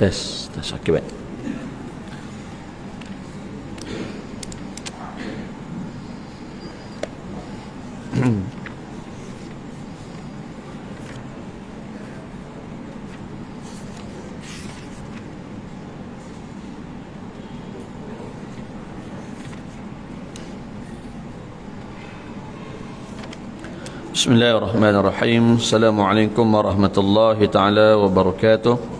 tes akibat. Bismillahirrahmanirrahim. Assalamualaikum warahmatullahi taala wabarakatuh.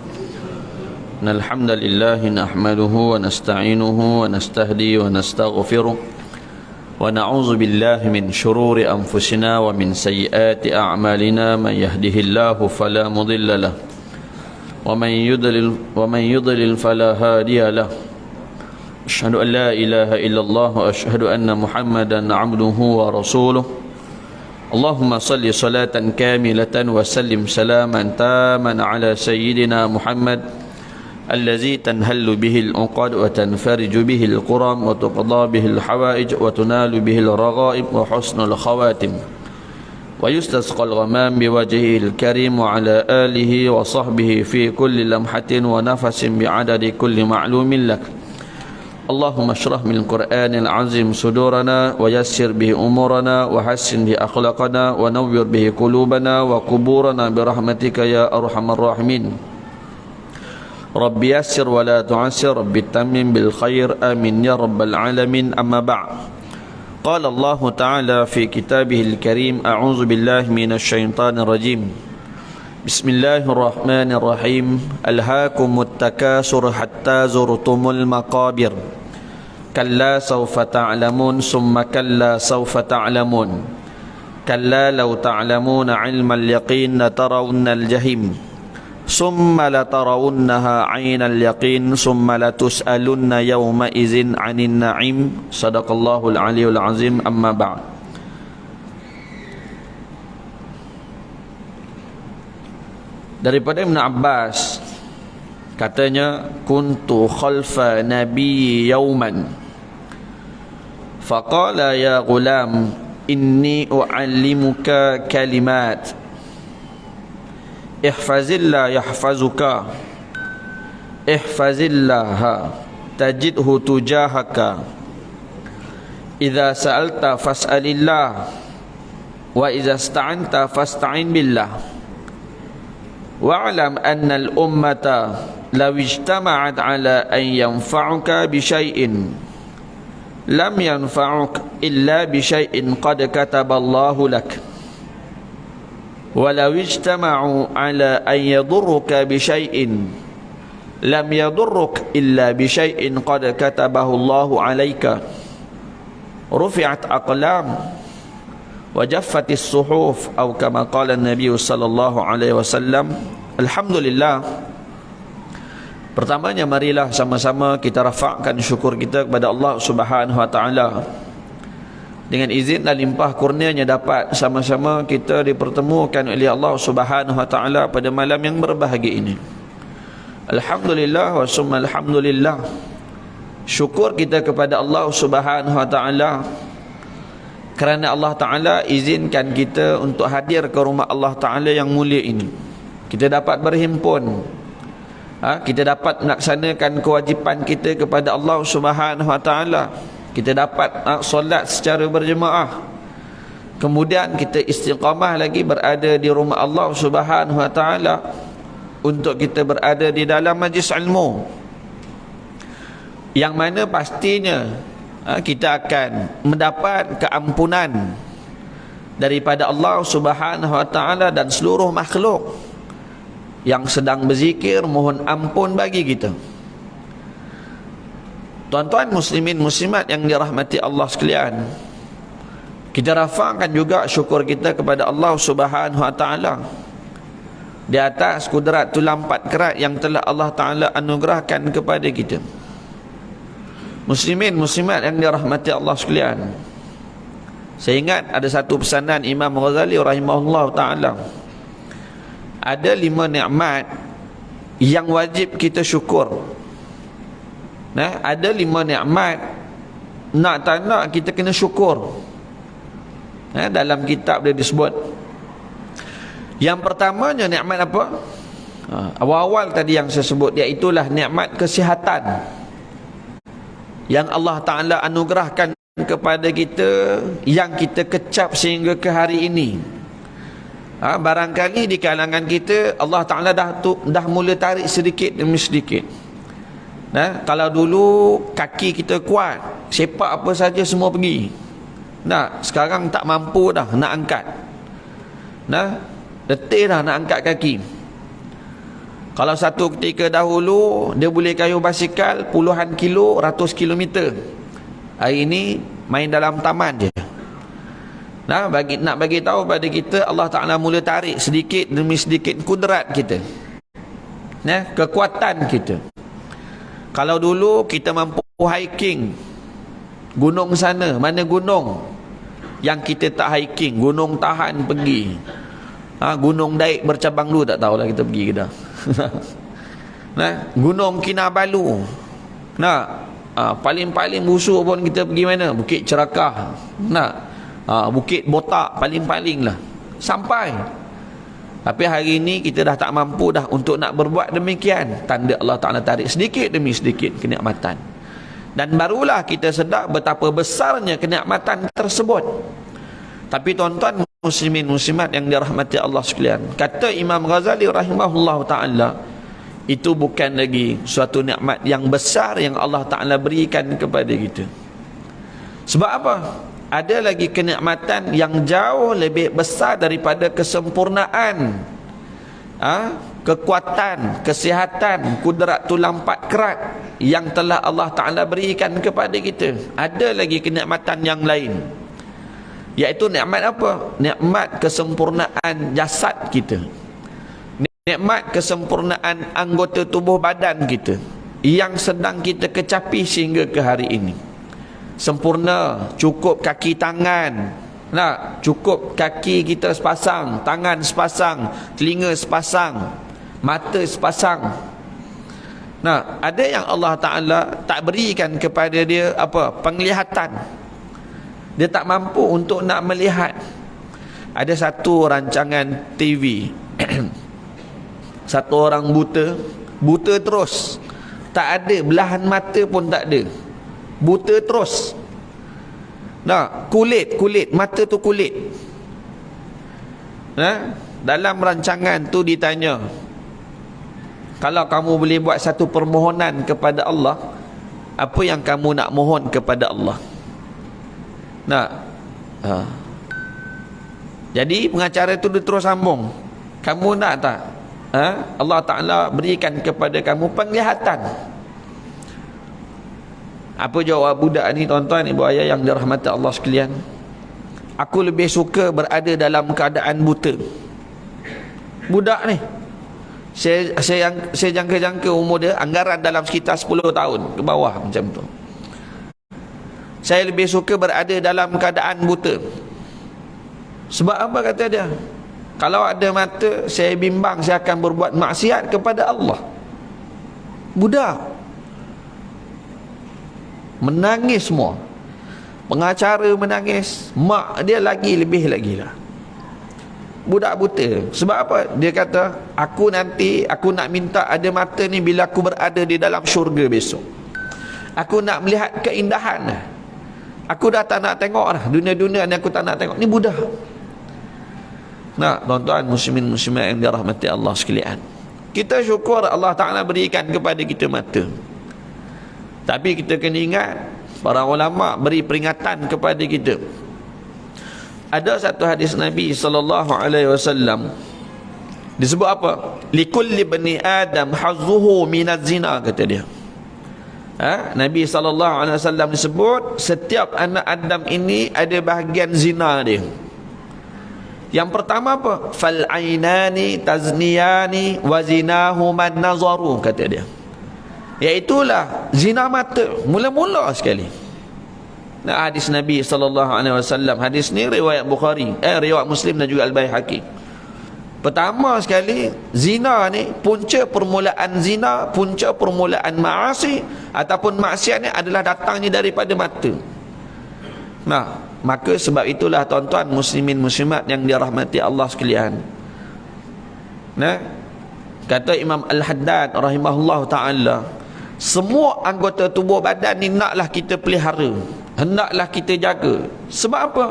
Alhamdulillah nahmaduhu wa nasta'inuhu wa nastahdi wa nastaghfiruh wa na'udzu billahi min shururi anfusina wa min sayyiati a'malina. Man yahdihillahu fala mudilla lahu wa man yudlil fala hadiya lahu. Asyhadu an la ilaha illallah wa asyhadu anna Muhammadan 'abduhu wa rasuluh. Allahumma salli salatan kamilatan wa sallim salaman taman ala sayyidina Muhammad allazi tanhallu bihi al-uqad wa tanfariju bihi al-quram wa tuqda bihi al-hawaij wa tunalu bihi al-raghaib wa husnul khawatim wa yustasqa al-ghamam biwajhihi al-karim wa ala alihi wa sahbihi fi kulli lamhatin wa nafasin bi'adadi kulli ma'lumin lak. Allahumma syrah min al-Qur'anil azim sudurana wa yassir bihi umurana wa hassin bihi akhlaqana wa nawwir bihi qulubana wa kuburana birahmatika ya arhamar rahimin. Rabbi yassir wa la tu'assir, Rabbi tammim bil khair, amin ya rabbal alamin. Amma ba'd. Qala Allah ta'ala fi kitabihil karim, a'udzu billahi minasy syaithanir rajim. Bismillahirrahmanirrahim. Alhaakumut takasur hatta zurtumul maqabir. Kalla sawfa ta'lamun summa kalla sawfa ta'lamun. Kalla law ta'lamuna 'ilmal yaqin latarawunnal jahim. Summa latarawunnaha 'ainal yaqin summa latus'alunna yawma idzin 'anin na'im. Shadaqallahul 'aliyyul 'azim. Amma ba'd. Daripada Ibn Abbas katanya, kuntu khalfa nabi yawman faqala ya ghulam inni u'allimuka kalimat ihfazillah yahfazuka ihfazillaha tajidhu tujahaka idza sa'alta fas'alillah wa idza ista'anta fasta'in billah. Wa'lam anna al-ummata law ijtama'at 'ala an yanfa'uka bi syai'in lam yanfa'uk illa bi syai'in qad kataballahu lak wa law ijtama'u 'ala an yadurruka bi syai'in lam yadurruk illa bi syai'in qad katabahu Allahu 'alaika. Rufi'at aqlam wa jaffatis suhuf atau kama qala an-nabiy sallallahu alaihi wasallam. Alhamdulillah, pertamanya marilah sama-sama kita rafa'kan syukur kita kepada Allah Subhanahu wa taala. Dengan izin dan limpah kurnianya dapat sama-sama kita dipertemukan oleh Allah Subhanahu wa taala pada malam yang berbahagia ini. Alhamdulillah wa summa alhamdulillah. Syukur kita kepada Allah Subhanahu wa taala kerana Allah Ta'ala izinkan kita untuk hadir ke rumah Allah Ta'ala yang mulia ini. Kita dapat berhimpun, kita dapat melaksanakan kewajipan kita kepada Allah Subhanahu Wa Ta'ala. Kita dapat solat secara berjemaah. Kemudian kita istiqamah lagi berada di rumah Allah Subhanahu Wa Ta'ala untuk kita berada di dalam majlis ilmu, yang mana pastinya kita akan mendapat keampunan daripada Allah Subhanahu wa taala dan seluruh makhluk yang sedang berzikir mohon ampun bagi kita. Tuan-tuan muslimin muslimat yang dirahmati Allah sekalian, kita rafa'kan juga syukur kita kepada Allah Subhanahu wa taala di atas kudrat tulang 4 kerat yang telah Allah Taala anugerahkan kepada kita. Muslimin muslimat yang dirahmati Allah sekalian, saya ingat ada satu pesanan Imam Ghazali rahimahullah ta'ala. Ada 5 nikmat yang wajib kita syukur. Ada 5 nikmat nak tak nak kita kena syukur. Dalam kitab dia disebut, yang pertamanya nikmat apa? Awal-awal tadi yang saya sebut, iaitulah nikmat kesihatan yang Allah Ta'ala anugerahkan kepada kita, yang kita kecap sehingga ke hari ini. Barangkali di kalangan kita Allah Ta'ala dah mula tarik sedikit demi sedikit. Kalau dulu kaki kita kuat, sepak apa saja semua pergi. Sekarang tak mampu dah nak angkat. Letih dah nak angkat kaki. Kalau satu ketika dahulu dia boleh kayuh basikal puluhan kilo, ratus kilometer. Hari ini main dalam taman je. Nak bagi tahu pada kita, Allah Ta'ala mula tarik sedikit demi sedikit kudrat kita, kekuatan kita. Kalau dulu kita mampu hiking gunung sana, mana gunung yang kita tak hiking, Gunung Tahan pergi, Gunung Daik bercabang dulu tak tahulah kita pergi ke dah. Gunung Kinabalu, paling-paling busuk pun kita pergi mana? Bukit Cerakah, Bukit Botak, paling-paling lah sampai. Tapi hari ini kita dah tak mampu dah untuk nak berbuat demikian. Tanda Allah Ta'ala tarik sedikit demi sedikit kenikmatan, dan barulah kita sedar betapa besarnya kenikmatan tersebut. Tapi tuan-tuan muslimin muslimat yang dirahmati Allah sekalian, kata Imam Ghazali rahimahullah ta'ala, itu bukan lagi suatu nikmat yang besar yang Allah Ta'ala berikan kepada kita. Sebab apa? Ada lagi kenikmatan yang jauh lebih besar daripada kesempurnaan, kekuatan, kesihatan, kudrat tulang pat kerat yang telah Allah Ta'ala berikan kepada kita. Ada lagi kenikmatan yang lain, iaitu nikmat apa? Nikmat kesempurnaan jasad kita, nikmat kesempurnaan anggota tubuh badan kita yang sedang kita kecapi sehingga ke hari ini. Sempurna, cukup kaki tangan, cukup kaki kita sepasang, tangan sepasang, telinga sepasang, mata sepasang. Ada yang Allah Ta'ala tak berikan kepada dia penglihatan. Dia tak mampu untuk nak melihat. Ada satu rancangan TV satu orang buta terus, tak ada belahan mata pun tak ada, buta terus. Kulit mata tu kulit. Dalam rancangan tu ditanya, kalau kamu boleh buat satu permohonan kepada Allah, apa yang kamu nak mohon kepada Allah? Jadi pengacara tu dia terus sambung, kamu nak tak Allah Ta'ala berikan kepada kamu penglihatan? Apa jawab budak ni tuan-tuan ibu ayah yang dirahmati Allah sekalian? Aku lebih suka berada dalam keadaan buta. Budak ni, saya jangka-jangka umur dia anggaran dalam sekitar 10 tahun ke bawah macam tu. Saya lebih suka berada dalam keadaan buta. Sebab apa kata dia? Kalau ada mata, saya bimbang saya akan berbuat maksiat kepada Allah. Budak menangis semua, pengacara menangis, mak dia lebih lagi lah. Budak buta. Sebab apa? Dia kata, aku nak minta ada mata ni bila aku berada di dalam syurga besok. Aku nak melihat keindahan. Aku dah tak nak tengok dah dunia-dunia ni, aku tak nak tengok. Ni budak. Tuan-tuan muslimin muslimat yang dirahmati Allah sekalian, kita syukur Allah Ta'ala berikan kepada kita mata. Tapi kita kena ingat, para ulama beri peringatan kepada kita. Ada satu hadis Nabi SAW disebut apa? Likulli bani Adam hazzuhu minaz zina, kata dia. Nabi SAW disebut setiap anak Adam ini ada bahagian zina dia. Yang pertama apa? Fal ainani tazniyani wa zinahuman nazaru, kata dia. Iaitulah zina mata, mula-mula sekali. Hadis Nabi SAW. Hadis ni riwayat Bukhari, riwayat Muslim dan juga Al-Baihaqi. Pertama sekali, zina ni, punca permulaan zina, punca permulaan maasi ataupun maksiat ni adalah datangnya daripada mata. Maka sebab itulah tuan-tuan muslimin muslimat yang dirahmati Allah sekalian, Kata Imam Al-Haddad rahimahullah ta'ala, semua anggota tubuh badan ni naklah kita pelihara, hendaklah kita jaga. Sebab apa?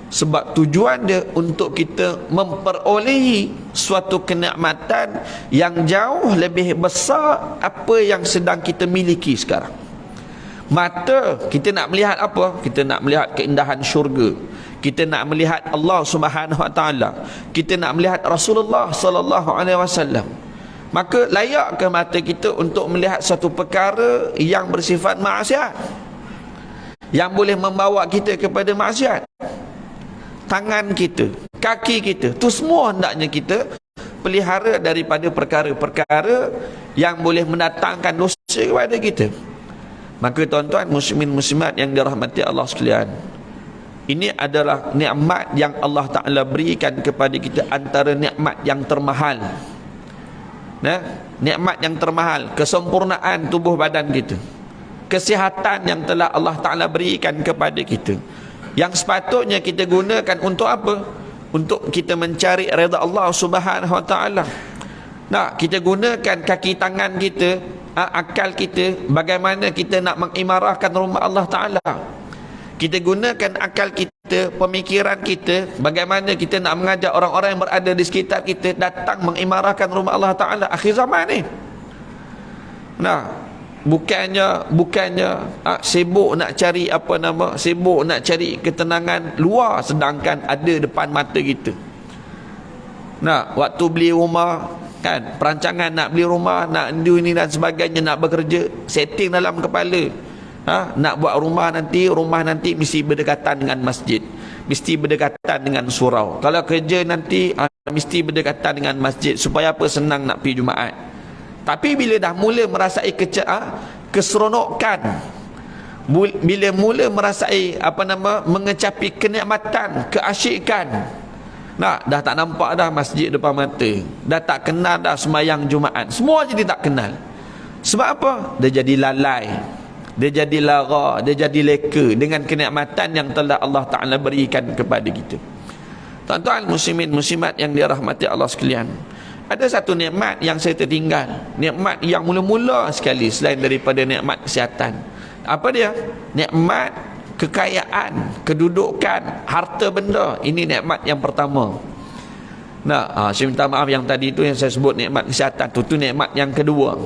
Sebab tujuan dia untuk kita memperolehi suatu kenikmatan yang jauh lebih besar apa yang sedang kita miliki sekarang. Mata, kita nak melihat apa? Kita nak melihat keindahan syurga, kita nak melihat Allah Subhanahu Wa Taala, kita nak melihat Rasulullah sallallahu alaihi wasallam. Maka layak ke mata kita untuk melihat satu perkara yang bersifat maksiat, yang boleh membawa kita kepada maksiat? Tangan kita, kaki kita, tu semua hendaknya kita pelihara daripada perkara-perkara yang boleh mendatangkan dosa kepada kita. Maka tuan-tuan muslimin muslimat yang dirahmati Allah sekalian, ini adalah nikmat yang Allah Ta'ala berikan kepada kita, antara nikmat yang termahal. Nah, nikmat yang termahal, kesempurnaan tubuh badan kita, kesihatan yang telah Allah Ta'ala berikan kepada kita, yang sepatutnya kita gunakan untuk apa? Untuk kita mencari redha Allah Subhanahu Wa Taala. Nah, kita gunakan kaki tangan kita, akal kita, bagaimana kita nak mengimarahkan rumah Allah Ta'ala. Kita gunakan akal kita, pemikiran kita, bagaimana kita nak mengajak orang-orang yang berada di sekitar kita datang mengimarahkan rumah Allah Ta'ala akhir zaman ni. Nah, bukannya sibuk nak cari sibuk nak cari ketenangan luar, sedangkan ada depan mata kita. Nah, waktu beli rumah kan, perancangan nak beli rumah, nak ini dan sebagainya, nak bekerja, setting dalam kepala, nak buat rumah nanti mesti berdekatan dengan masjid, mesti berdekatan dengan surau. Kalau kerja nanti mesti berdekatan dengan masjid, supaya apa? Senang nak pergi Jumaat. Tapi bila dah mula merasai keseronokan, bila mula merasai mengecapi kenikmatan, keasyikan, nah, dah tak nampak dah masjid depan mata, dah tak kenal dah sembahyang Jumaat, semua jadi tak kenal. Sebab apa? Dia jadi lalai, dia jadi lara, dia jadi leka dengan kenikmatan yang telah Allah Ta'ala berikan kepada kita. Tuan-tuan muslimin muslimat yang dirahmati Allah sekalian, ada satu nikmat yang saya tertinggal, nikmat yang mula-mula sekali selain daripada nikmat kesihatan. Apa dia? Nikmat kekayaan, kedudukan, harta benda. Ini nikmat yang pertama. Nah, saya minta maaf yang tadi itu yang saya sebut nikmat kesihatan, itu nikmat yang kedua.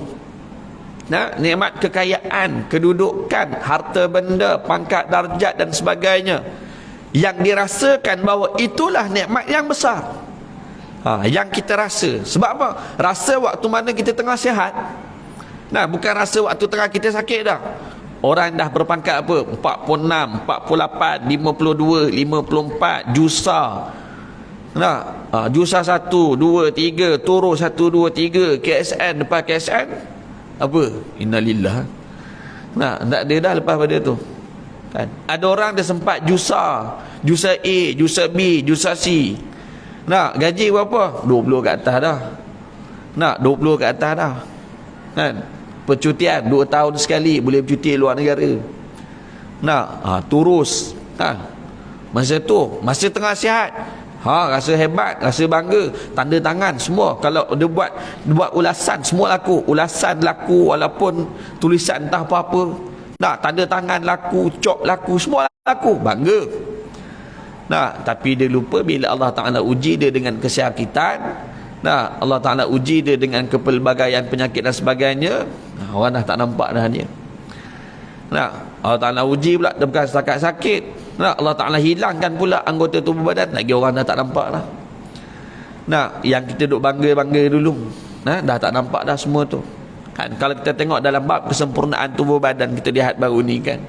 Nah, nikmat kekayaan, kedudukan, harta benda, pangkat darjat dan sebagainya, yang dirasakan bahawa itulah nikmat yang besar. Yang kita rasa. Sebab apa? Rasa waktu mana kita tengah sihat. Nah, bukan rasa waktu tengah kita sakit dah. Orang dah berpangkat apa? 46, 48, 52, 54, jusa. Nah, jusa 1, 2, 3, turun 1, 2, 3, KSN, lepas KSN apa? Innalillah. Nah, tak ada dah lepas pada tu. Kan? Ada orang dia sempat jusa A, jusa B, jusa C. Nak gaji berapa? 20 ke atas dah. Nak 20 ke atas dah. Kan? Percutian 2 tahun sekali boleh bercuti luar negara. Nak turus. Masa tu, masa tengah sihat, rasa hebat, rasa bangga, tanda tangan semua. Kalau dia buat ulasan, semua laku. Ulasan laku, walaupun tulisan entah apa-apa. Nak tanda tangan laku, cok laku, semua laku, bangga. Nah, tapi dia lupa bila Allah Ta'ala uji dia dengan kesakitan. Nah, Allah Ta'ala uji dia dengan kepelbagaian penyakit dan sebagainya. Orang dah tak nampak dah dia. Nah, Allah Ta'ala uji pula, dia bukan setakat sakit. Nah, Allah Ta'ala hilangkan pula anggota tubuh badan, lagi orang dah tak nampak dah. Nah, yang kita duk bangga-bangga dulu, dah tak nampak dah semua tu. Kan, kalau kita tengok dalam bab kesempurnaan tubuh badan, kita lihat baru ni kan,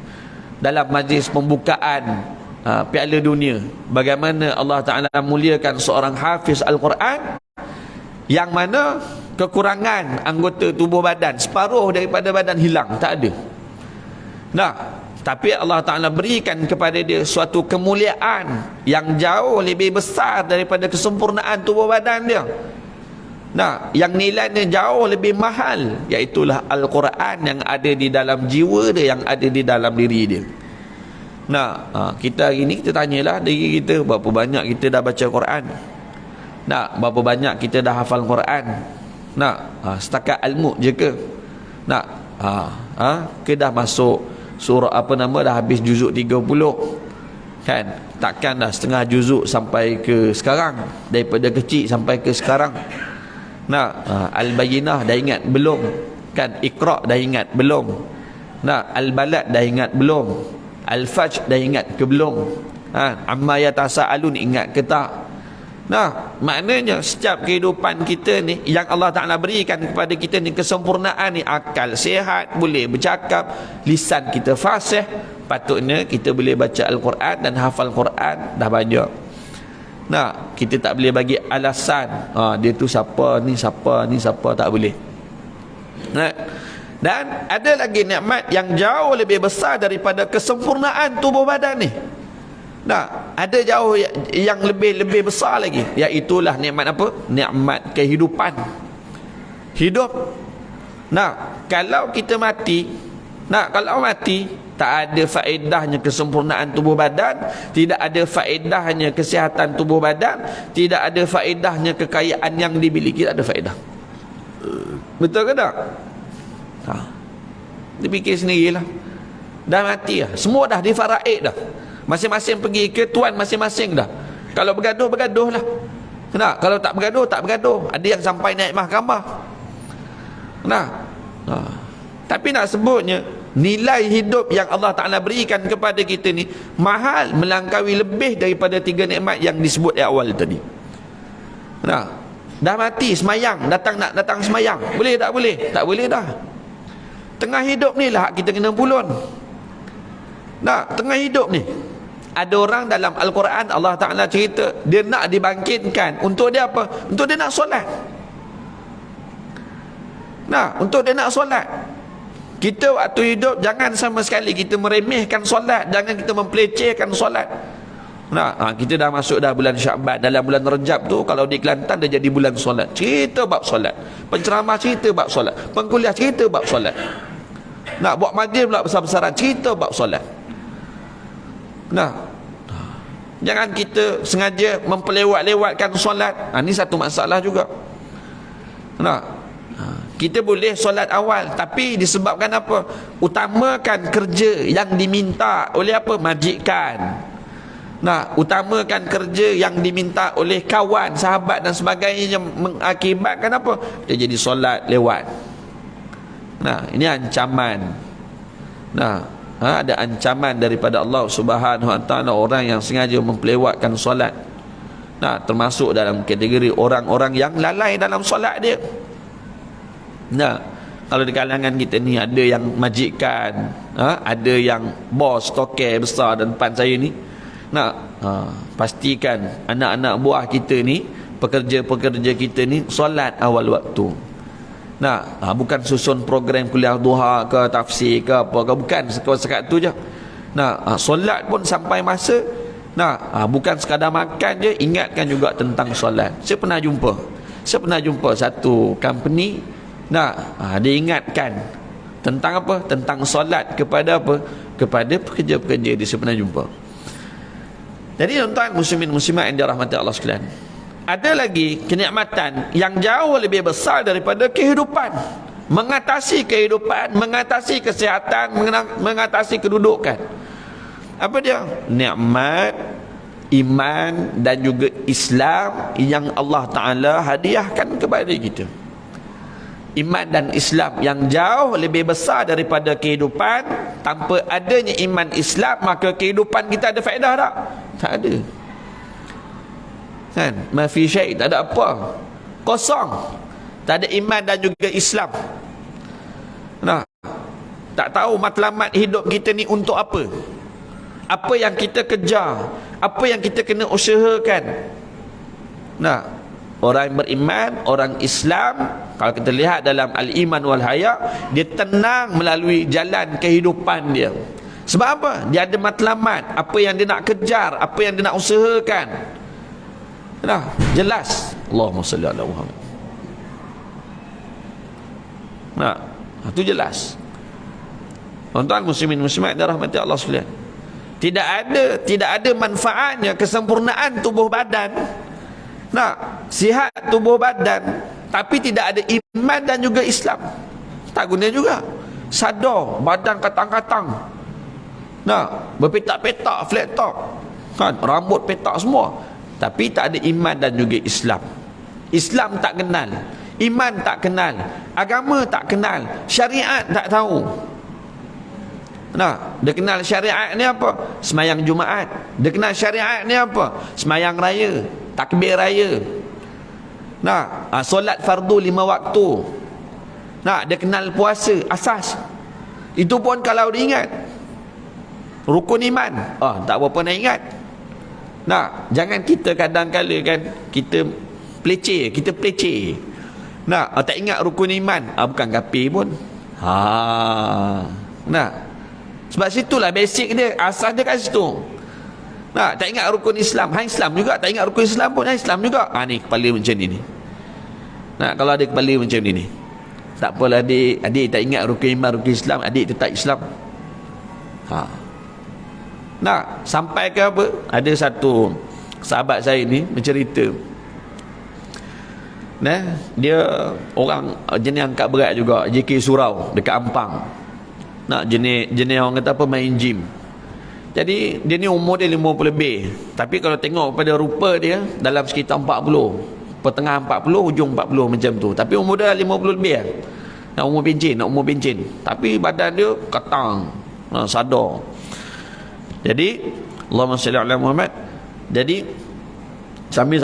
dalam majlis pembukaan Piala Dunia, bagaimana Allah Ta'ala muliakan seorang hafiz Al-Quran yang mana kekurangan anggota tubuh badan, separuh daripada badan hilang, tak ada. Nah, tapi Allah Ta'ala berikan kepada dia suatu kemuliaan yang jauh lebih besar daripada kesempurnaan tubuh badan dia. Nah, yang nilainya jauh lebih mahal, iaitulah Al-Quran yang ada di dalam jiwa dia, yang ada di dalam diri dia. Nah, kita hari ni kita tanyalah diri kita, berapa banyak kita dah baca Quran? Nah, berapa banyak kita dah hafal Quran? Nak setakat ilmu je ke? Nak ke dah masuk surah apa nama, dah habis juzuk 30 kan? Takkan dah setengah juzuk sampai ke sekarang, daripada kecil sampai ke sekarang. Nak Al-Bayyinah dah ingat belum? Kan Iqra dah ingat belum? Nak Al-Balad dah ingat belum? Al-Fajr dah ingat ke belum? Amma yatasaalun ingat ke tak? Nah, maknanya setiap kehidupan kita ni yang Allah Ta'ala berikan kepada kita ni, kesempurnaan ni, akal sihat, boleh bercakap, lisan kita fasih, patutnya kita boleh baca Al-Quran dan hafal Quran dah banyak. Nah, kita tak boleh bagi alasan dia tu siapa, ni siapa, ni siapa, tak boleh. Nah, dan ada lagi nikmat yang jauh lebih besar daripada kesempurnaan tubuh badan ni. Nah, ada jauh yang lebih besar lagi, iaitulah nikmat apa? Nikmat kehidupan. Hidup. Nah, kalau kita mati, kalau mati, tak ada faedahnya kesempurnaan tubuh badan, tidak ada faedahnya kesihatan tubuh badan, tidak ada faedahnya kekayaan yang dimiliki, tak ada faedah. Betul ke tak? Dia fikir sendirilah. Dah mati dah, semua dah difaraid dah. Masing-masing pergi ke tuan masing-masing dah. Kalau bergaduh, bergaduh lah. Kalau tak bergaduh, tak bergaduh. Ada yang sampai naik mahkamah. Tapi nak sebutnya, nilai hidup yang Allah Ta'ala berikan kepada kita ni mahal, melangkaui lebih daripada 3 nikmat yang disebut di awal tadi. Dah mati, semayang, datang semayang, boleh tak boleh? Tak boleh dah. Tengah hidup ni lah kita kena pulun. Tengah hidup ni, ada orang dalam Al-Quran Allah Ta'ala cerita dia nak dibangkitkan. Untuk dia apa? Untuk dia nak solat. Untuk dia nak solat. Kita waktu hidup jangan sama sekali kita meremehkan solat, jangan kita mempelecehkan solat. Kita dah masuk dah bulan Syaban. Dalam bulan Rejab tu, kalau di Kelantan dia jadi bulan solat. Cerita bab solat, penceramah cerita bab solat, pengkuliah cerita bab solat. Buat majlis pula besar-besaran cerita bab solat. Jangan kita sengaja memperlewat-lewatkan solat. Ini satu masalah juga. Kita boleh solat awal, tapi disebabkan apa? Utamakan kerja yang diminta oleh apa? Majikan. Utamakan kerja yang diminta oleh kawan, sahabat dan sebagainya, mengakibatkan apa? Dia jadi solat lewat. Ini ancaman. Ada ancaman daripada Allah Subhanahu Wa Taala orang yang sengaja memperlewatkan solat. Termasuk dalam kategori orang-orang yang lalai dalam solat dia. Kalau di kalangan kita ni ada yang majikan, ada yang bos, toke besar dan depan saya ni. Pastikan anak-anak buah kita ni, pekerja-pekerja kita ni solat awal waktu. Bukan susun program kuliah duha ke, tafsir ke apa ke, bukan sekat tu je. Solat pun sampai masa, bukan sekadar makan je, ingatkan juga tentang solat. Saya pernah jumpa satu company, dia ingatkan tentang apa? Tentang solat kepada apa? Kepada pekerja-pekerja dia. Saya pernah jumpa. Jadi tuan-tuan muslimin muslimat yang dirahmati Allah sekalian, ada lagi kenikmatan yang jauh lebih besar daripada kehidupan. Mengatasi kehidupan, mengatasi kesihatan, mengatasi kedudukan. Apa dia? Nikmat iman dan juga Islam yang Allah Ta'ala hadiahkan kepada kita. Iman dan Islam yang jauh lebih besar daripada kehidupan. Tanpa adanya iman Islam, maka kehidupan kita ada faedah tak? Tak ada. Kan? Ma fi syai', tak ada apa. Kosong. Tak ada iman dan juga Islam. Tak tahu matlamat hidup kita ni untuk apa. Apa yang kita kejar, apa yang kita kena usahakan. Orang yang beriman, orang Islam, kalau kita lihat dalam Al-Iman wal Haya, dia tenang melalui jalan kehidupan dia. Sebab apa? Dia ada matlamat, apa yang dia nak kejar, apa yang dia nak usahakan. Jelas. Allahumma salli ala Muhammad. Itu jelas. Tuan-tuan muslimin muslimat dan rahmati Allah sekalian, tidak ada manfaatnya kesempurnaan tubuh badan, sihat tubuh badan, tapi tidak ada iman dan juga Islam, tak guna juga. Sadar, badan katang-katang, berpetak-petak, flat top, kan, rambut petak semua, tapi tak ada iman dan juga Islam. Islam tak kenal, iman tak kenal, agama tak kenal, syariat tak tahu. Dia kenal syariat ni apa? Semayang Jumaat. Dia kenal syariat ni apa? Semayang raya, takbir raya. Solat fardu 5 waktu. Dia kenal puasa, asas. Itu pun kalau dia ingat. Rukun iman, tak berapa nak ingat. Jangan kita kadang-kala kan, kita peleceh. Tak ingat rukun iman, bukan kafir pun. Sebab situlah basic dia, asas dia kat situ. Tak ingat rukun Islam, Islam juga. Tak ingat rukun Islam pun, Islam juga. Ni kepala macam ni. Kalau ada kepala macam ni, tak apalah adik tak ingat rukun iman, rukun Islam, adik tetap Islam. Sampai ke apa? Ada satu sahabat saya ni bercerita. Dia orang jenis angkat berat juga, JK Surau dekat Ampang. Jenis orang kata apa, main gym. Jadi dia ni umur dia 50 lebih, tapi kalau tengok pada rupa dia dalam sekitar 40, pertengah 40, hujung 40 macam tu. Tapi umur dia 50 lebih lah. Nak umur bencin. Tapi badan dia katang, sadar. Jadi Allahumma salli ala Muhammad. Jadi sambil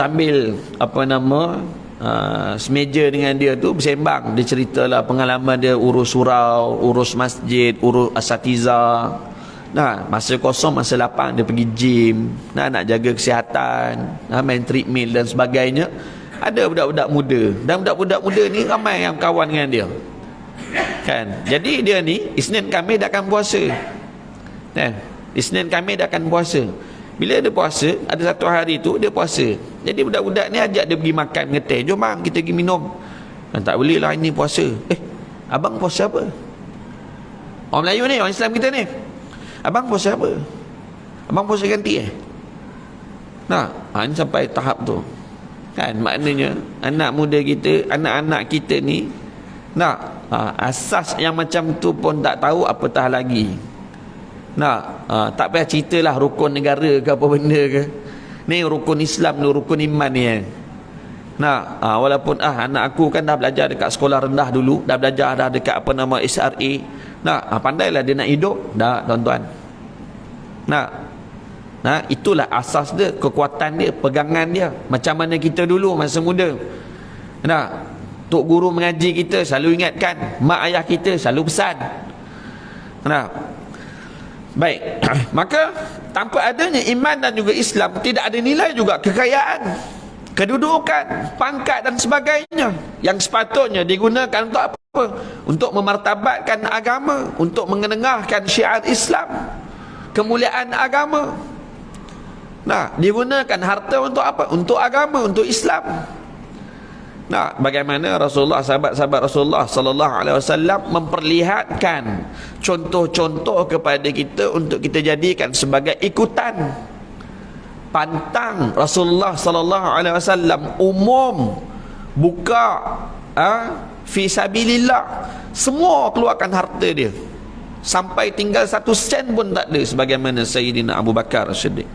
semeja dengan dia tu bersembang, dia ceritalah pengalaman dia urus surau, urus masjid, urus asatiza. Masa kosong, masa lapang dia pergi gym, nak jaga kesihatan, main treadmill dan sebagainya. Ada budak-budak muda, dan budak-budak muda ni ramai yang kawan dengan dia, kan. Jadi dia ni Isnin Khamis dah akan puasa, Isnin Khamis dah akan puasa. Bila dia puasa, ada satu hari tu dia puasa. Jadi budak-budak ni ajak dia pergi makan, ngeteh, jom bang kita pergi minum. Tak boleh lah, ini puasa. Abang puasa apa? Orang Melayu ni, orang Islam kita ni, abang puasa apa? Abang puasa ganti ini sampai tahap tu, kan. Maknanya anak muda kita, anak-anak kita ni asas yang macam tu pun tak tahu, apatah lagi tak payah ceritalah rukun negara ke apa benda ke. Ni rukun Islam ni, rukun iman ni walaupun anak aku kan dah belajar dekat sekolah rendah dulu, dah belajar dah dekat SRA. Pandailah dia nak hidup dah, tuan-tuan. Itulah asas dia, kekuatan dia, pegangan dia. Macam mana kita dulu masa muda. Tok guru mengaji kita selalu ingatkan, mak ayah kita selalu pesan. Baik, maka tanpa adanya iman dan juga Islam, tidak ada nilai juga kekayaan, kedudukan, pangkat dan sebagainya yang sepatutnya digunakan untuk apa? Untuk memartabatkan agama, untuk mengenengahkan syiar Islam, kemuliaan agama. Digunakan harta untuk apa? Untuk agama, untuk Islam. Bagaimana Rasulullah, sahabat-sahabat Rasulullah sallallahu alaihi wasallam memperlihatkan contoh-contoh kepada kita untuk kita jadikan sebagai ikutan. Pantang Rasulullah sallallahu alaihi wasallam umum buka fi sabilillah, semua keluarkan harta dia sampai tinggal 1 sen pun tak ada, sebagaimana Sayyidina Abu Bakar As-Siddiq.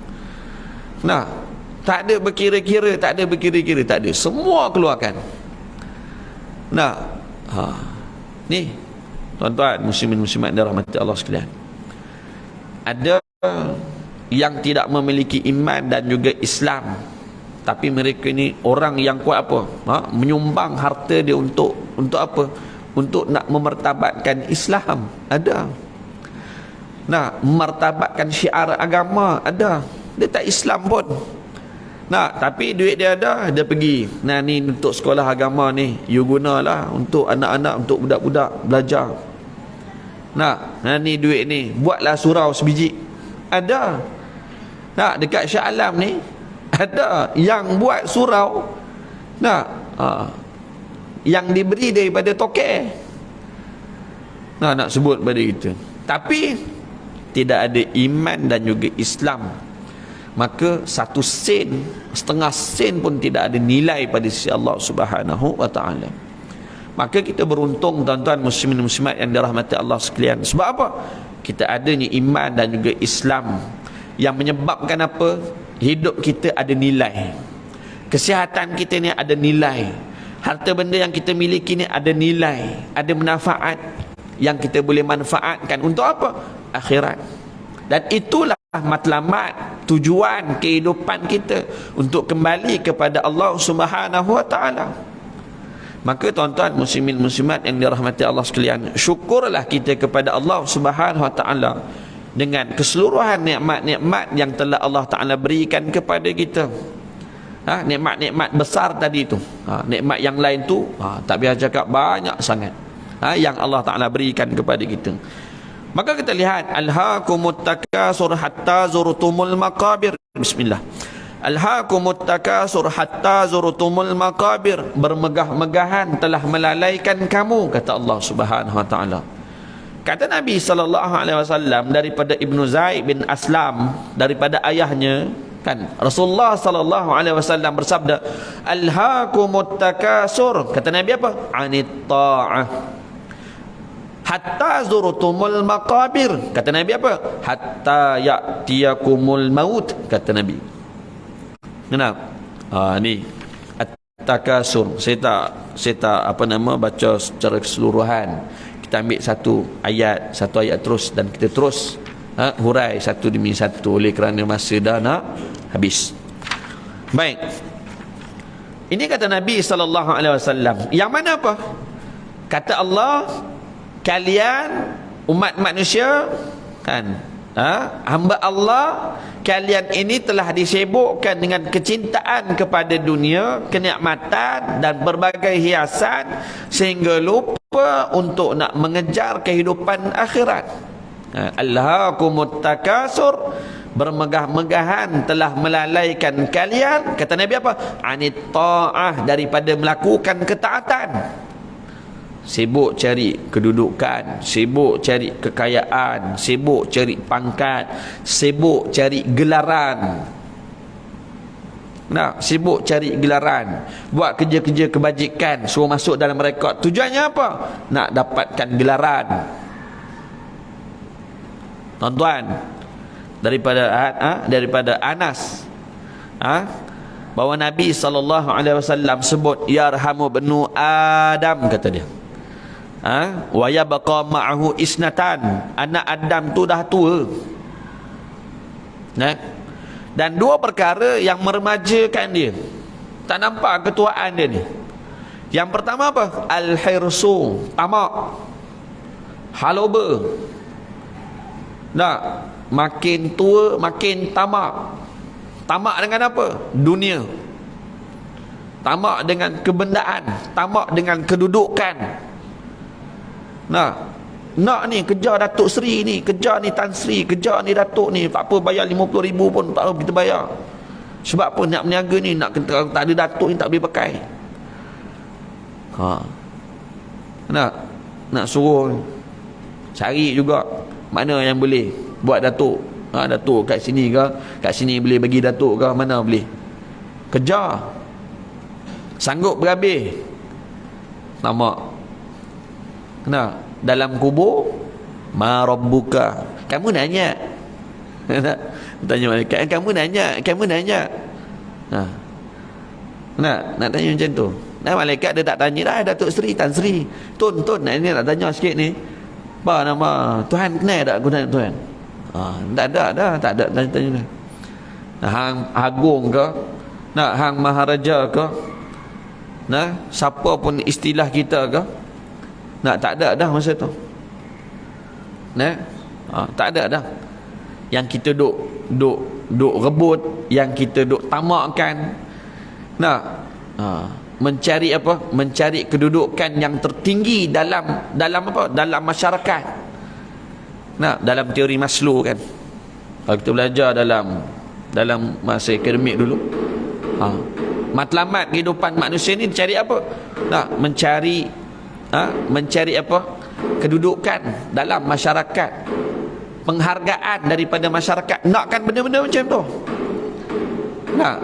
Tak ada berkira-kira, tak ada, semua keluarkan. Ni tuan-tuan muslimin muslimat dirahmati Allah sekalian, ada yang tidak memiliki iman dan juga Islam, tapi mereka ni orang yang kuat apa? Menyumbang harta dia untuk apa? Untuk nak memartabatkan Islam. Ada. Memartabatkan syiar agama. Ada. Dia tak Islam pun. Tapi duit dia ada, dia pergi. Ni untuk sekolah agama ni, you gunalah untuk anak-anak, untuk budak-budak belajar. Ni duit ni, buatlah surau sebiji. Ada. Dekat Shah Alam ni ada yang buat surau yang diberi daripada tokek. Nak sebut pada kita, tapi tidak ada iman dan juga Islam. maka 1 sen, setengah sen pun tidak ada nilai pada sisi Allah Subhanahu wa taala. Maka kita beruntung tuan-tuan muslimin muslimat yang dirahmati Allah sekalian. Sebab apa? Kita adanya iman dan juga Islam yang menyebabkan apa? Hidup kita ada nilai. Kesihatan kita ni ada nilai. Harta benda yang kita miliki ni ada nilai, ada manfaat yang kita boleh manfaatkan untuk apa? Akhirat. Dan itulah matlamat, tujuan kehidupan kita untuk kembali kepada Allah Subhanahu wa taala. Maka tuan-tuan muslimin muslimat yang dirahmati Allah sekalian, syukurlah kita kepada Allah Subhanahu wa taala dengan keseluruhan nikmat-nikmat yang telah Allah taala berikan kepada kita. Nikmat-nikmat besar tadi tu. Nikmat yang lain tu tak biar cakap banyak sangat. Yang Allah taala berikan kepada kita. Maka kita lihat alhaakumut takasur hatta zurtumul maqabir. Bismillah. Alhaakumut takasur hatta zurtumul maqabir. Bermegah-megahan telah melalaikan kamu, kata Allah Subhanahu wa taala. Kata Nabi sallallahu alaihi wasallam daripada Ibnu Zaid bin Aslam, daripada ayahnya, kan, Rasulullah sallallahu alaihi wasallam bersabda, alhaakumut takasur. Kata Nabi apa? Anit ta'ah hatta zurtumul maqabir. Kata Nabi apa? Hatta ya'tiyakumul maut, kata Nabi. Kenapa? Ni at-takasur. Saya tak baca secara keseluruhan. Kita ambil satu ayat terus dan kita terus hurai satu demi satu oleh kerana masa dah nak habis. Baik. Ini kata Nabi sallallahu alaihi wasallam. Yang mana apa? Kata Allah, kalian umat manusia, kan, hamba Allah, kalian ini telah disibukkan dengan kecintaan kepada dunia, kenikmatan dan berbagai hiasan sehingga lupa untuk nak mengejar kehidupan akhirat. Alhaakumut takasur, bermegah-megahan telah melalaikan kalian, kata Nabi apa? Anit ta'ah, daripada melakukan ketaatan. Sibuk cari kedudukan, sibuk cari kekayaan, sibuk cari pangkat, sibuk cari gelaran. Sibuk cari gelaran, buat kerja-kerja kebajikan, suruh masuk dalam rekod. Tujuannya apa? Nak dapatkan gelaran. Tuan-tuan, daripada Anas, bahawa Nabi SAW sebut yarhamu benu Adam, kata dia. Wa yabqa ma'ahu isnatan, anak Adam tu dah tua. Dan 2 perkara yang meremajakan dia, tak nampak ketuaan dia ni. Yang pertama apa? Al-hirsu, tamak, haloba. Makin tua makin tamak. Tamak dengan apa? Dunia. Tamak dengan kebendaan, tamak dengan kedudukan. Nak ni kejar Datuk Seri ni, kejar ni Tan Sri, kejar ni Datuk ni, tak apa bayar 50,000 pun tak apa kita bayar. Sebab apa? Nak berniaga ni, nak tak ada Datuk ni tak boleh pakai. Nak suruh cari juga mana yang boleh buat Datuk. Datuk kat sini ke, kat sini boleh bagi Datuk ke, mana boleh. Kejar. Sanggup berhabis. Tamak. Dalam kubur, ma rabbuka, kamu nanya. Tanya malaikat, kamu nanya. Nak tanya macam tu. Malaikat dia tak tanya dah, Datuk Seri, Tan Sri, Tun, ini nak tanya sikit ni. Apa nama Tuhan kenal tak guna Tuhan? Tak ada tanya. Hang agung ke? Hang maharaja ke? Siapa pun istilah kita ke? Tak ada dah masa tu. Tak ada dah. Yang kita duk rebut, yang kita duk tamakkan. Mencari apa? Mencari kedudukan yang tertinggi dalam apa? Dalam masyarakat. Dalam teori Maslow, kan. Kalau kita belajar dalam masa akademik dulu, matlamat kehidupan manusia ni cari apa? Mencari apa? Kedudukan dalam masyarakat, penghargaan daripada masyarakat. Nakkan benda-benda macam tu. Nah,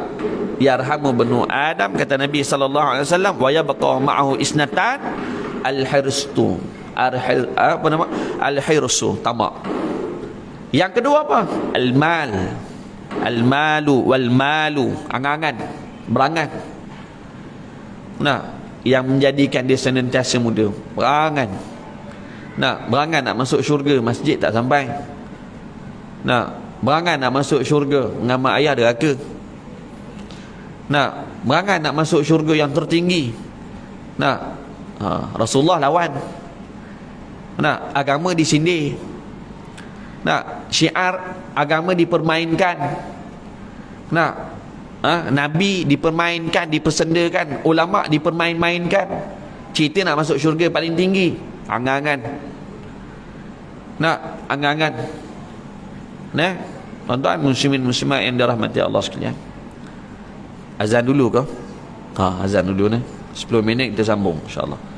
yarhamu banu Adam, kata Nabi sallallahu alaihi wasallam, wa yabqa ma'ahu isnatan al-hirstu. Apa nama? Al-hirsu, tamak. Yang kedua apa? Al-mal. Al-malu wal-malu, angan-angan, berangan. Nah, yang menjadikan dia senantiasa muda, berangan. Nah, berangan nak masuk syurga, masjid tak sampai. Nah, berangan nak masuk syurga, mengamal ayah deraka. Nah, berangan nak masuk syurga yang tertinggi. Nah, Rasulullah lawan. Nah, agama disindir. Nah, syiar agama dipermainkan. Nah, Nabi dipermainkan, dipersendakan, ulama dipermain-mainkan. Cerita nak masuk syurga paling tinggi, angan-angan. Nah, angan-angan. Nah, tuan-tuan muslimin muslimat yang dirahmati Allah sekalian. Azan dulu ke? Azan dulu ni. 10 minit kita sambung insya-Allah.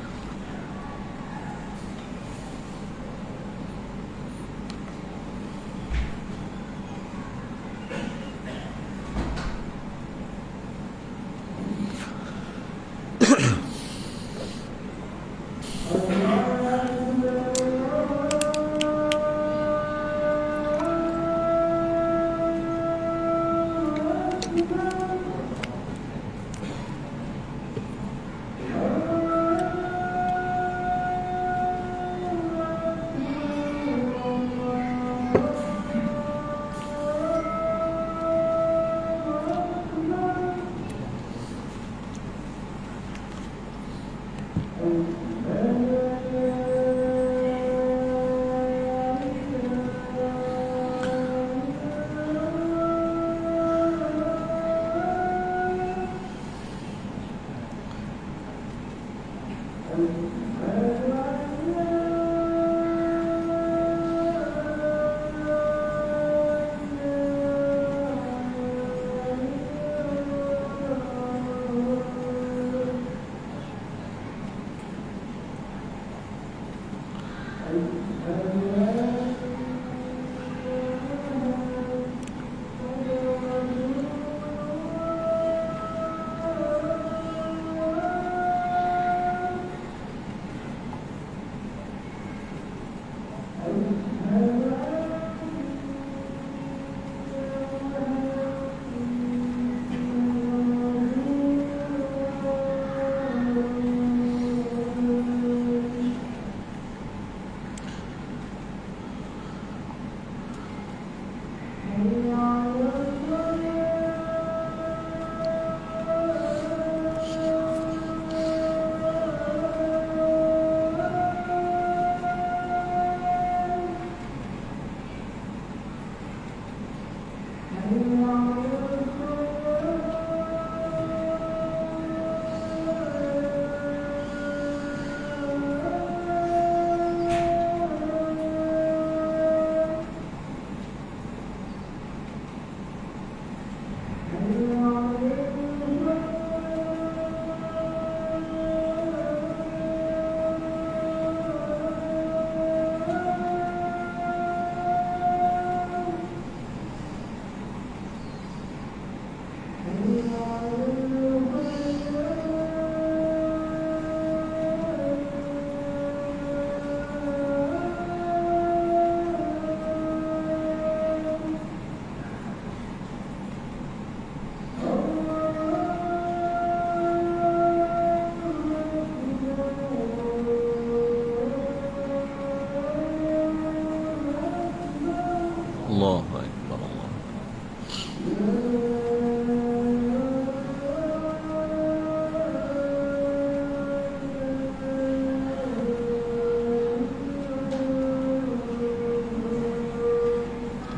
Allahu Akbar, Allah.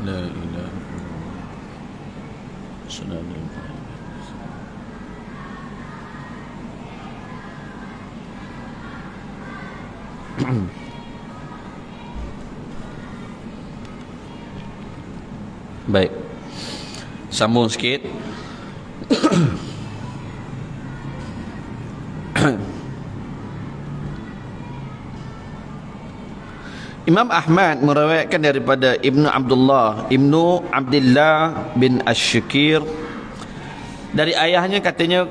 La ilaha illallah. Assalamualaikum. Baik, sambung sikit. Imam Ahmad meriwayatkan daripada Ibnu Abdullah bin Ash-Shakir dari ayahnya katanya,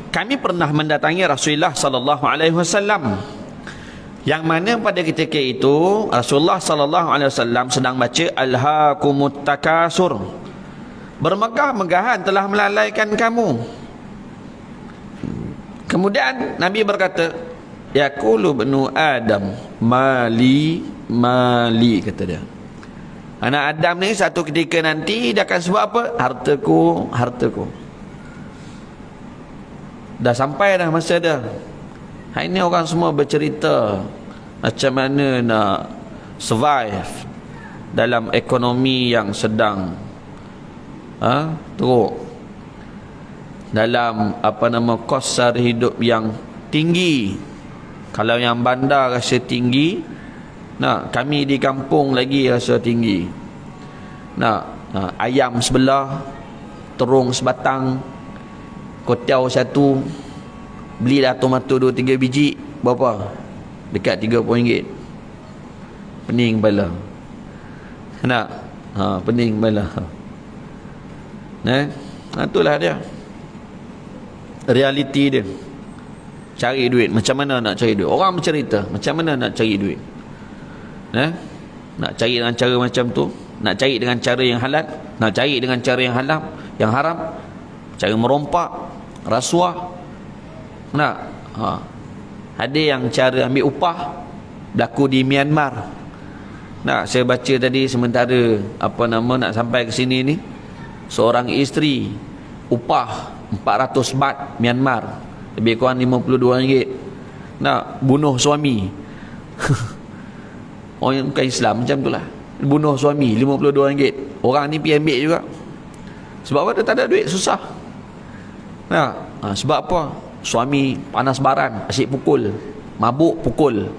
kami pernah mendatangi Rasulullah sallallahu alaihi wasallam, yang mana pada ketika itu Rasulullah sallallahu alaihi wasallam sedang baca alhaakumut takasur, bermegah-megahan telah melalaikan kamu. Kemudian Nabi berkata, yaqulu ibnu Adam mali mali, kata dia. Anak Adam ni satu ketika nanti dia akan sebut apa? Hartaku, hartaku. Dah sampai dah masa dia. Hari ni orang semua bercerita macam mana nak survive dalam ekonomi yang sedang teruk, dalam kos sara hidup yang tinggi. Kalau yang bandar rasa tinggi, kami di kampung lagi rasa tinggi. Ayam sebelah, terung sebatang, kotiau satu, beli dah tomato 2-3 biji, berapa? Dekat RM30. Pening kepala. Pening kepala. Itulah dia realiti dia. Cari duit, macam mana nak cari duit? Orang bercerita macam mana nak cari duit. Nak cari dengan cara macam tu, nak cari dengan cara yang halal, nak cari dengan cara yang haram, cara merompak, rasuah. Ada yang cara ambil upah, berlaku di Myanmar. Saya baca tadi sementara nak sampai ke sini ni, seorang isteri upah 400 baht Myanmar, lebih kurang RM52, nak bunuh suami. Orang yang bukan Islam macam tu lah, bunuh suami RM52. Orang ni pergi ambil juga. Sebab apa? Dia tak ada duit, susah. Sebab apa? Suami panas baran, asyik pukul, mabuk pukul,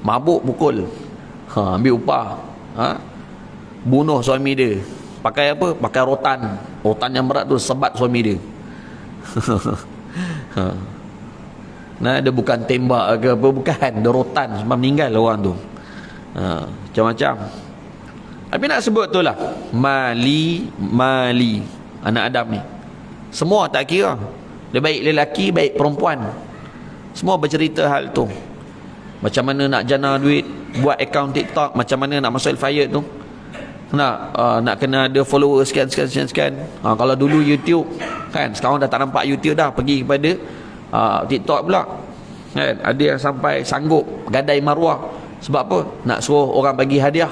ambil upah, bunuh suami dia. Pakai apa? Pakai rotan yang berat tu, sebat suami dia. Dia bukan tembak ke apa, bukan, dia rotan sampai meninggal orang tu. Macam-macam. Tapi nak sebut tu lah, mali anak Adam ni semua tak kira, dia baik lelaki baik perempuan, semua bercerita hal tu. Macam mana nak jana duit, buat akaun TikTok, macam mana nak masuk Al-Fayed tu, nak kena ada follower sekian. Kalau dulu YouTube kan, sekarang dah tak nampak YouTube dah, pergi kepada TikTok pula kan. Ada yang sampai sanggup gadai maruah. Sebab apa? Nak suruh orang bagi hadiah.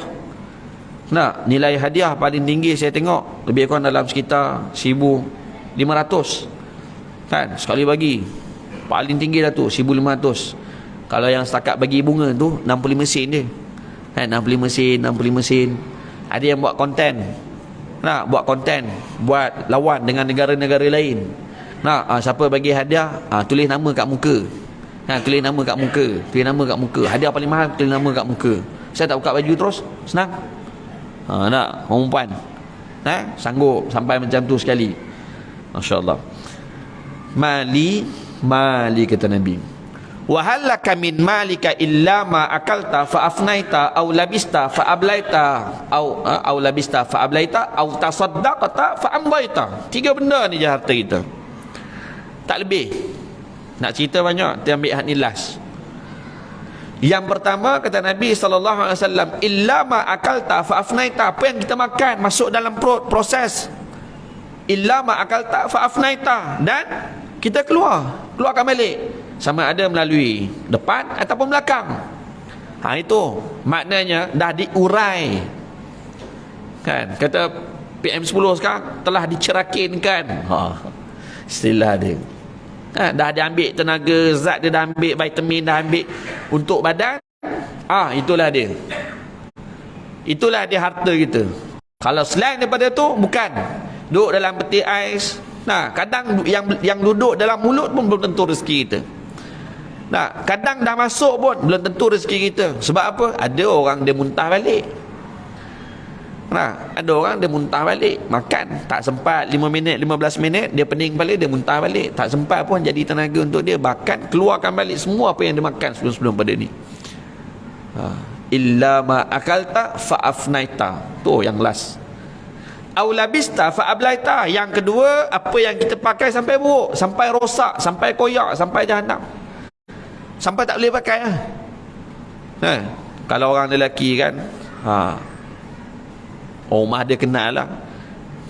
Nilai hadiah paling tinggi saya tengok lebih kurang dalam sekitar 1,500 kan, sekali bagi. Paling tinggi dah tu 1,500. Kalau yang setakat bagi bunga tu 65 sen je kan, 65 sen. Ada yang buat konten, buat lawan dengan negara-negara lain. Siapa bagi hadiah, tulis nama kat muka. Tulis nama kat muka. Hadiah paling mahal, tulis nama kat muka. Saya tak buka baju terus, senang. Nak perempuan sanggup sampai macam tu sekali. Masya-Allah. Mali kata Nabi. Wa halaka min malika illa ma akalta fa afnaita aw labista fa ablaita aw labista fa ablaita aw tasaddaqta fa ambaita. 3 benda ni je harta kita, tak lebih. Nak cerita banyak, dia ambil hak ni last. Yang pertama kata Nabi SAW, illa ma akalta fa afnaita, apa yang kita makan masuk dalam perut, proses. Illa ma akalta fa afnaita, dan kita keluarkan balik, sama ada melalui depan ataupun belakang. Itu maknanya dah diurai kan. Kata PM10 sekarang telah dicerakinkan, istilah dia. Dah diambil tenaga zat dia, dah ambil vitamin, dah ambil untuk badan. Itulah dia harta kita. Kalau selain daripada tu, bukan. Duduk dalam peti ais. Kadang yang duduk dalam mulut pun belum tentu rezeki kita. Kadang dah masuk pun belum tentu rezeki kita. Sebab apa? Ada orang dia muntah balik. Ada orang dia muntah balik, makan tak sempat 5 minit 15 minit, dia pening balik, dia muntah balik, tak sempat pun jadi tenaga untuk dia, bahkan keluarkan balik semua apa yang dia makan sebelum pada ni. Illa ma akalta fa afnaita, tu yang last. Au labista fa ablaita. Yang kedua, apa yang kita pakai sampai buruk, sampai rosak, sampai koyak, sampai jahanam. Sampai tak boleh pakai lah. Kalau orang lelaki kan, rumah dia kenal lah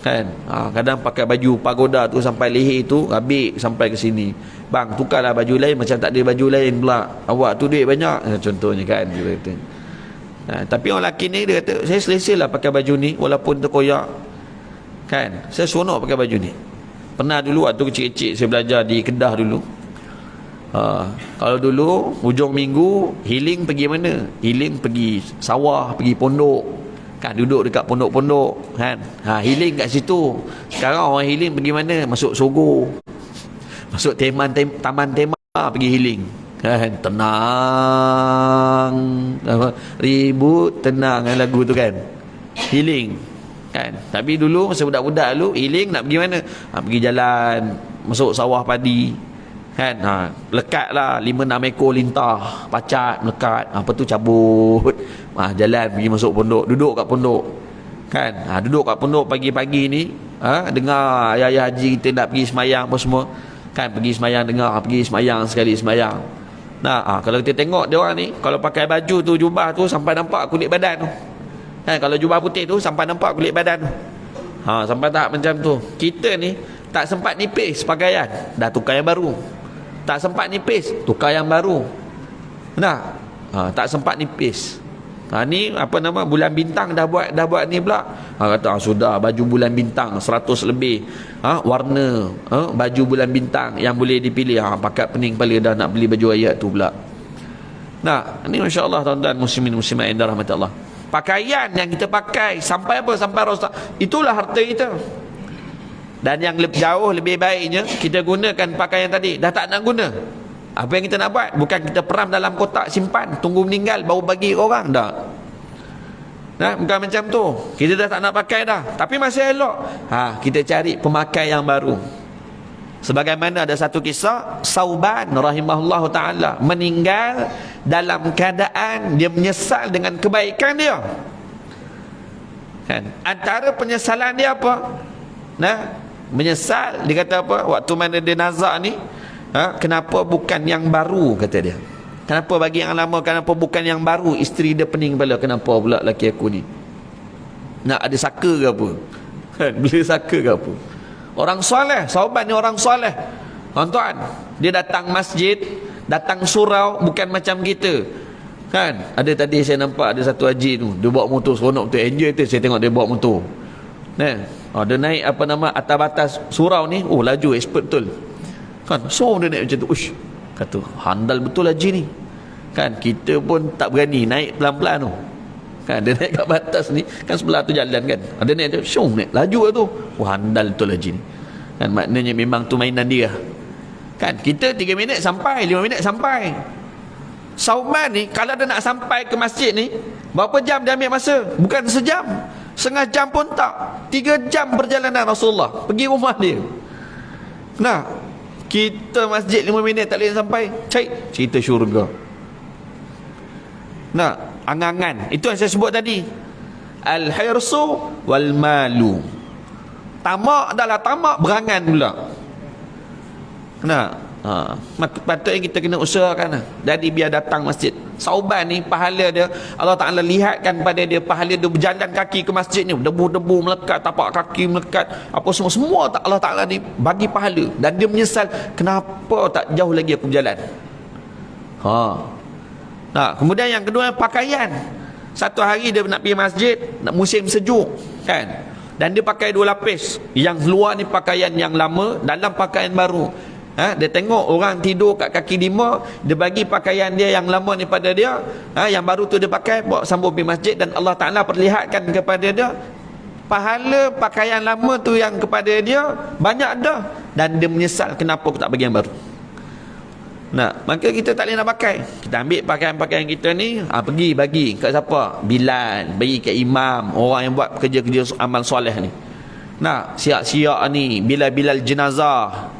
kan, kadang pakai baju pagoda tu sampai leher tu habis sampai ke sini. Bang, tukarlah baju lain, macam tak ada baju lain pula. Awak tu duit banyak, contohnya kan dia kata. Tapi orang lelaki ni dia kata, saya selesa lah pakai baju ni walaupun terkoyak kan, saya seronok pakai baju ni. Pernah dulu waktu kecil-kecil saya belajar di Kedah dulu. Kalau dulu hujung minggu healing pergi mana? Healing pergi sawah, pergi pondok kan, duduk dekat pondok-pondok kan. Healing kat situ. Sekarang orang healing pergi mana? Masuk Sogo, masuk taman tema pergi healing kan. Tenang, ribut tenang kan lagu tu kan, healing kan. Tapi dulu masa budak-budak dulu healing nak pergi mana? Pergi jalan, masuk sawah padi kan, lekat lah 5-6 ekor lintah pacat melekat, apa tu cabut, jalan pergi masuk pondok, duduk kat pondok kan. Duduk kat pondok pagi-pagi ni, dengar ayah-ayah haji kita nak pergi semayang apa semua kan, pergi semayang, dengar pergi semayang sekali semayang. Kalau kita tengok dia orang ni, kalau pakai baju tu, jubah tu sampai nampak kulit badan tu kan, kalau jubah putih tu sampai nampak kulit badan tu, sampai tahap macam tu. Kita ni tak sempat nipis pakaian, dah tukar yang baru. Tak sempat nipis, tukar yang baru. Tak sempat nipis. Ni apa nama, bulan bintang dah buat ni pula. Kata sudah baju bulan bintang 100 lebih. Warna baju bulan bintang yang boleh dipilih. Pakat pening kepala dah nak beli baju ayat tu pula. Ni masya-Allah tuan-tuan muslimin muslimat yang dirahmati Allah. Pakaian yang kita pakai sampai apa? Sampai rosak. Itulah harta kita. Dan yang jauh lebih baiknya kita gunakan pakaian tadi. Dah tak nak guna, apa yang kita nak buat? Bukan kita peram dalam kotak simpan, tunggu meninggal baru bagi orang. Tak, bukan macam tu. Kita dah tak nak pakai dah, tapi masih elok, kita cari pemakai yang baru. Sebagaimana ada satu kisah, Sauban rahimahullah ta'ala meninggal dalam keadaan dia menyesal dengan kebaikan dia kan. Antara penyesalan dia apa? Menyesal, dia kata apa, waktu mana dia nazak ni, kenapa bukan yang baru, kata dia. Kenapa bagi yang lama, kenapa bukan yang baru? Isteri dia pening kepala, kenapa pula laki aku ni nak ada saka ke apa kan, bila saka ke apa. Orang soleh, sahabat ni orang soleh tuan-tuan. Dia datang masjid, datang surau, bukan macam kita kan. Ada tadi saya nampak ada satu haji tu, dia bawa motor seronok tu, enjoy tu saya tengok dia bawa motor dia naik apa nama atas batas surau ni, laju expert betul kan. So dia naik macam tu, kata handal betul haji ni kan. Kita pun tak berani naik pelan-pelan tu kan. Dia naik kat batas ni kan, sebelah tu jalan kan, ada naik tu, naik laju lah tu. Handal betul haji ni kan. Maknanya memang tu mainan dia kan. Kita 3 minit sampai, 5 minit sampai. Sauban ni kalau dia nak sampai ke masjid ni, berapa jam dia ambil masa? Bukan sejam, setengah jam pun tak, 3 jam perjalanan Rasulullah pergi rumah dia. Kita masjid 5 minit tak boleh sampai, cerita syurga. Angan-angan itu yang saya sebut tadi, al-hirsu wal malu. Tamak adalah tamak, berangan pula. Patutnya kita kena usahakan. Jadi biar datang masjid. Sauban ni pahala dia, Allah Ta'ala lihatkan pada dia pahala dia berjalan kaki ke masjid ni, debu-debu melekat, tapak kaki melekat, apa semua tak, Allah Ta'ala ni bagi pahala. Dan dia menyesal, kenapa tak jauh lagi aku berjalan. Kemudian yang kedua, pakaian. Satu hari dia nak pergi masjid, nak musim sejuk kan, dan dia pakai 2 lapis. Yang luar ni pakaian yang lama, dalam pakaian baru. Dia tengok orang tidur kat kaki lima, dia bagi pakaian dia yang lama ni pada dia, yang baru tu dia pakai, bawa sambung pergi masjid. Dan Allah Ta'ala perlihatkan kepada dia pahala pakaian lama tu yang kepada dia banyak dah. Dan dia menyesal, kenapa aku tak bagi yang baru. Maka kita tak boleh nak pakai. Kita ambil pakaian-pakaian kita ni, pergi bagi kat siapa? Bilal, bagi kat imam, orang yang buat kerja-kerja amal soleh ni. Siap-siap ni, Bilal jenazah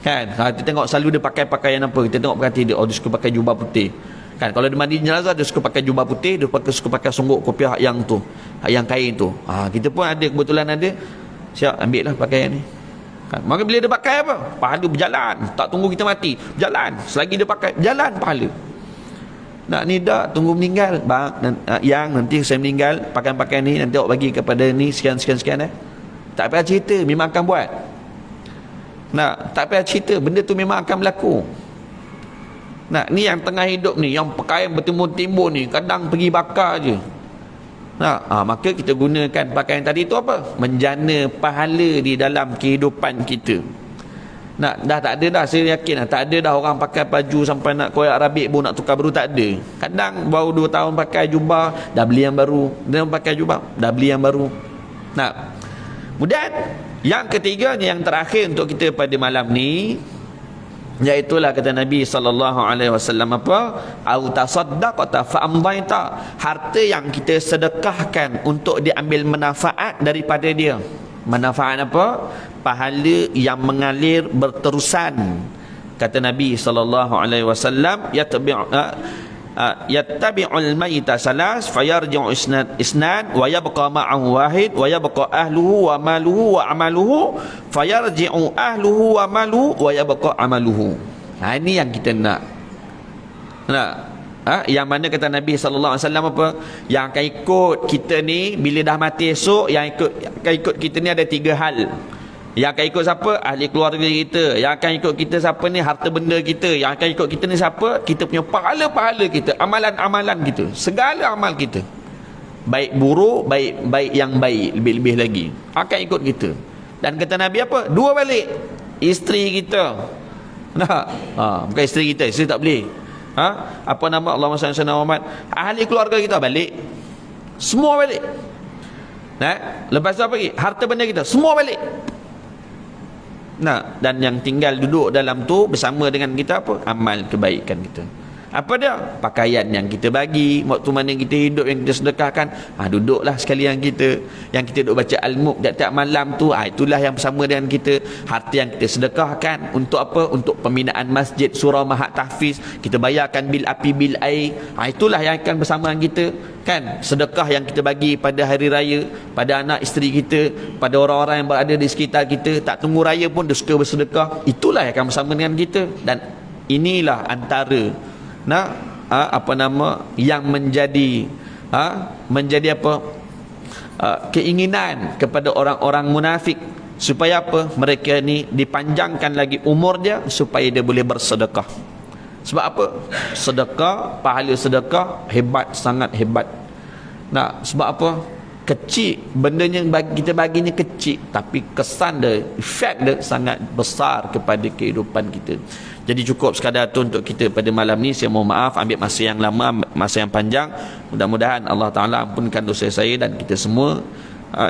kan. Kita tengok selalu dia pakai pakaian apa, kita tengok perhati dia, dia suka pakai jubah putih Kan kalau dia mandi jenazah dia suka pakai jubah putih, dia suka pakai songgok kopiah yang tu, yang kain tu. Kita pun ada, kebetulan ada, siap ambil lah pakaian ni. Kan maka bila dia pakai apa, pahala berjalan, tak tunggu kita mati, berjalan. Selagi dia pakai, berjalan pahala. Nak ni dak, tunggu meninggal bang, yang nanti saya meninggal pakaian-pakaian ni nanti awak bagi kepada ni sekian tak payah cerita, memang akan buat. Tak payah cerita, benda tu memang akan berlaku. Ni yang tengah hidup ni, yang pakaian bertimbun-timbun ni, kadang pergi bakar je. Maka kita gunakan pakaian tadi tu apa? Menjana pahala di dalam kehidupan kita. Dah tak ada dah, saya yakin tak ada dah orang pakai baju sampai nak koyak rabik pun nak tukar baru, tak ada. Kadang baru 2 tahun pakai jubah, dah beli yang baru. Dia pakai jubah, dah beli yang baru. Kemudian yang ketiga, yang terakhir untuk kita pada malam ni, iaitulah kata Nabi SAW apa? Au tasaddaqta fa amdaita, harta yang kita sedekahkan untuk diambil manfaat daripada dia. Manfaat apa? Pahala yang mengalir berterusan. Kata Nabi SAW, yattabi'ul mayta salas fayarji'u isnan wa yabqa ma'ahu wahid wa yabqa ahluhu wa maluhu wa amaluhu fayarji'u ahluhu wa maluhu wa yabqa amaluhu. Ini yang kita nak. Yang mana kata Nabi SAW apa? Yang akan ikut kita ni bila dah mati esok, yang akan ikut kita ni ada 3 hal. Yang akan ikut siapa? Ahli keluarga kita. Yang akan ikut kita siapa ni? Harta benda kita. Yang akan ikut kita ni siapa? Kita punya pahala-pahala kita, amalan-amalan kita, segala amal kita, baik buruk, baik yang baik, lebih-lebih lagi akan ikut kita. Dan kata Nabi apa? 2 balik. Isteri kita. Bukan isteri kita, isteri tak boleh. Apa nama, Allahumma salli ala Muhammad. Ahli keluarga kita balik, semua balik. Lepas tu apa lagi? Harta benda kita semua balik. Dan yang tinggal duduk dalam tu bersama dengan kita apa? Amal kebaikan kita. Apa dia? Pakaian yang kita bagi, waktu mana kita hidup yang kita sedekahkan. Duduklah sekalian kita, yang kita duduk baca Al-Mulk tiap-tiap malam tu, itulah yang bersama dengan kita. Harta yang kita sedekahkan untuk apa? Untuk pembinaan masjid, surau mahat tahfiz, kita bayarkan bil api, bil air. Itulah yang akan bersama dengan kita. Kan sedekah yang kita bagi pada hari raya, pada anak isteri kita, pada orang-orang yang berada di sekitar kita, tak tunggu raya pun dia suka bersedekah. Itulah yang akan bersama dengan kita. Dan inilah antara yang menjadi apa? Keinginan kepada orang-orang munafik, supaya apa? Mereka ni dipanjangkan lagi umur dia supaya dia boleh bersedekah. Sebab apa? Sedekah, pahala sedekah hebat, sangat hebat. Sebab apa? Kecil, bendanya kita baginya kecil, tapi kesan dia, efek dia sangat besar kepada kehidupan kita. Jadi cukup sekadar tu untuk kita pada malam ni. Saya mohon maaf ambil masa yang lama, masa yang panjang. Mudah-mudahan Allah Ta'ala ampunkan dosa saya dan kita semua,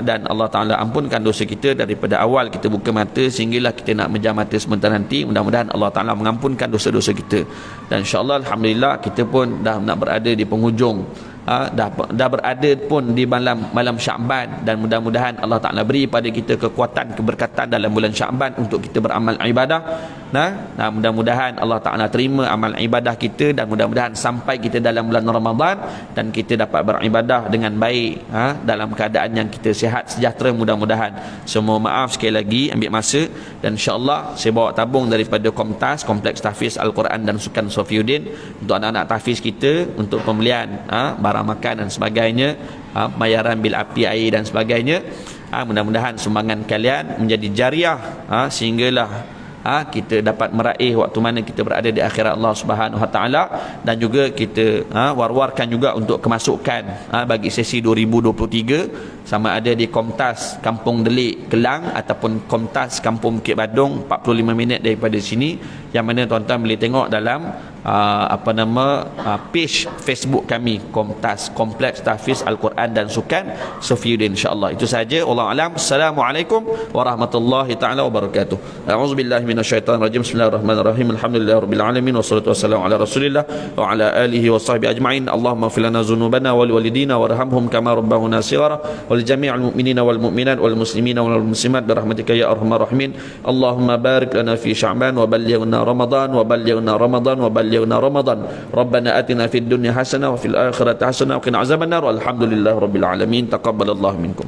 dan Allah Ta'ala ampunkan dosa kita daripada awal kita buka mata sehinggalah kita nak menjam mata sebentar nanti. Mudah-mudahan Allah Ta'ala mengampunkan dosa-dosa kita. Dan insyaAllah Alhamdulillah kita pun dah nak berada di penghujung, dah berada pun di malam Sya'ban, dan mudah-mudahan Allah Ta'ala beri pada kita kekuatan, keberkatan dalam bulan Sya'ban untuk kita beramal ibadah. Mudah-mudahan Allah Ta'ala terima amal ibadah kita, dan mudah-mudahan sampai kita dalam bulan Ramadan dan kita dapat beribadah dengan baik, dalam keadaan yang kita sihat sejahtera mudah-mudahan. Semua maaf sekali lagi ambil masa, dan insyaAllah saya bawa tabung daripada Komtas, Kompleks Tahfiz Al-Quran dan Sukan Sofiuddin, untuk anak-anak tahfiz kita, untuk pembelian barang makan dan sebagainya, bayaran bil api, air dan sebagainya. Mudah-mudahan sumbangan kalian menjadi jariah, sehinggalah kita dapat meraih waktu mana kita berada di akhirat Allah Subhanahu Wa Taala. Dan juga kita war-warkan juga untuk kemasukan bagi sesi 2023, sama ada di Komtas Kampung Delik Kelang ataupun Komtas Kampung Bukit Badung, 45 minit daripada sini, yang mana tuan-tuan boleh tengok dalam page Facebook kami, Komtas, Kompleks Tahfiz Al-Quran dan Sukan Sofiuddin. InsyaAllah itu saja. Wallahu alam. Assalamualaikum warahmatullahi taala wabarakatuh. A'udzubillahi minasyaitonirrajim. Bismillahirrahmanirrahim. Alhamdulillahirabbil alamin, wassalatu wassalamu ala Rasulillah wa ala alihi washabbihi ajma'in. Allahumma ighfir lana dzunubana wal walidina warhamhum kama rabbawna shighara wal jami'il mu'minina wal mu'minat wal muslimina wal muslimat birahmatika ya arhamar rahimin. Allahumma barik lana fi Sya'ban wa ballighna Ramadan wa ballighna Ramadan wa ballighna بلغنا رمضان ربنا آتنا في الدنيا حسنة وفي الآخرة حسنة وقنا عذاب النار والحمد لله رب العالمين تقبل الله منكم